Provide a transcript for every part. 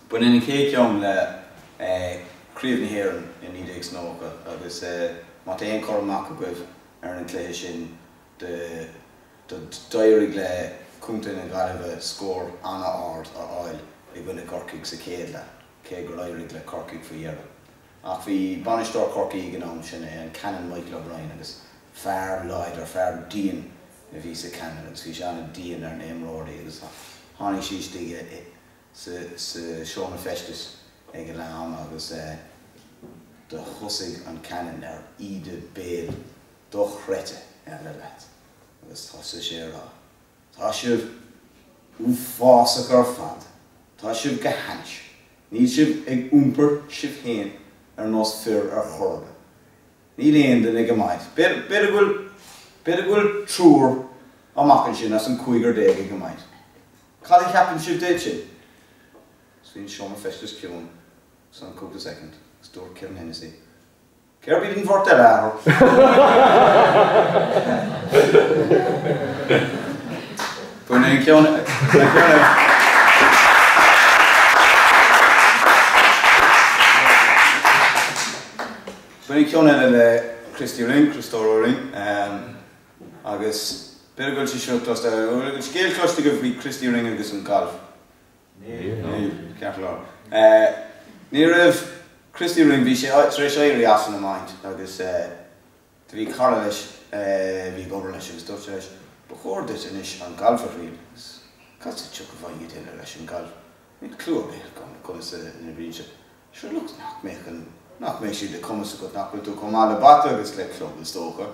But in cake young críomh here in Idig Snóca, agus Matain Cormac with Aaron Clayishin, the diary le Kuntin and Galva score Anna Ard or Oil, even a Corkic Sakela, Kegric le Corkic for Yera. After we banished our Chorcaí and Canon Michael O'Brien, agus fair Lloyd or fair Dean, if he's a canon, it's Fishana Dean or name Rory, is Honey Shish Dig, Sean Festus, Egalam, agus the Hussig and Canon there, Ida Bale, Doch Rete, and the lad. Agus Tossa Shera. Tashiv Ufasa Garfad, Tashiv Gahanish, Nishib Eg Umper Shifhain, or Nos Fir or Horga. Neil the Nigamite. Bedagul Trur, or Makinshin, as some Quigger Day Gigamite. Callie Captain Shiv Ditchin. Swin Shoma Festus Kiln, son cook the second, store Kiln Hennessy. Kirby didn't work that hour. Bunny Kiona. Bunny Kiona and Christy Ring, Christoro Ring. Agus Bergul she showed us the scale cluster to give Christy Ring and some golf. Careful. Near Christy Ring, we say, Treshairi asked in the mind. Agus to be Carlish, we governess and stuff. Before this ish on golf for real, because it's chuck of it in a Russian golf. It's clue a bit, comes in the region. Sure looks not making the comments to not to come out of battle, it's like club and stoker.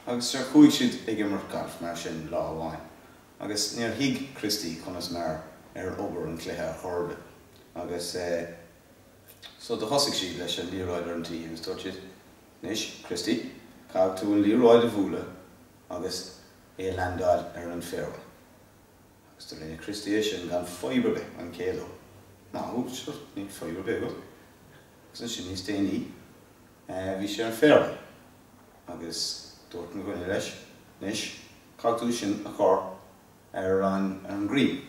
I guess Sir Hui should a gamer golf, Martian law wine. I guess near Hig Christie, Conas Mar, over and Cleha Horbe. I guess so the Hussig sheet, I shall Leroy and tea, and touch it. Nish, Christie, Cag to Leroy de Vula, I guess. Landad Aaron Farrell. Still in a Christian gone fibre on Kalo. No, just need fibre big. Since she needs to need, we share Farrell. I guess Dorton going to Nish, Cogtushin, a car, Aaron and Green.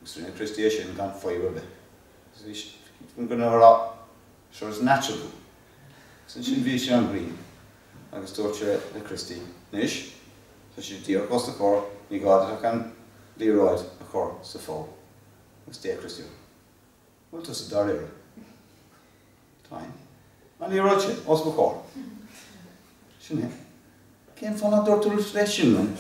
Still in a Christian gone fibre big. So we're going to have a lot. Sure, it's natural. Since she share Green, I guess Dorton the Christie. Nish. So she's dear across the core, you got it, I can Leroy a core, so fall. Let's stay Christian. What does it do? Time. And Leroy, what's the core? Shouldn't he? Can't find out door to the station, man.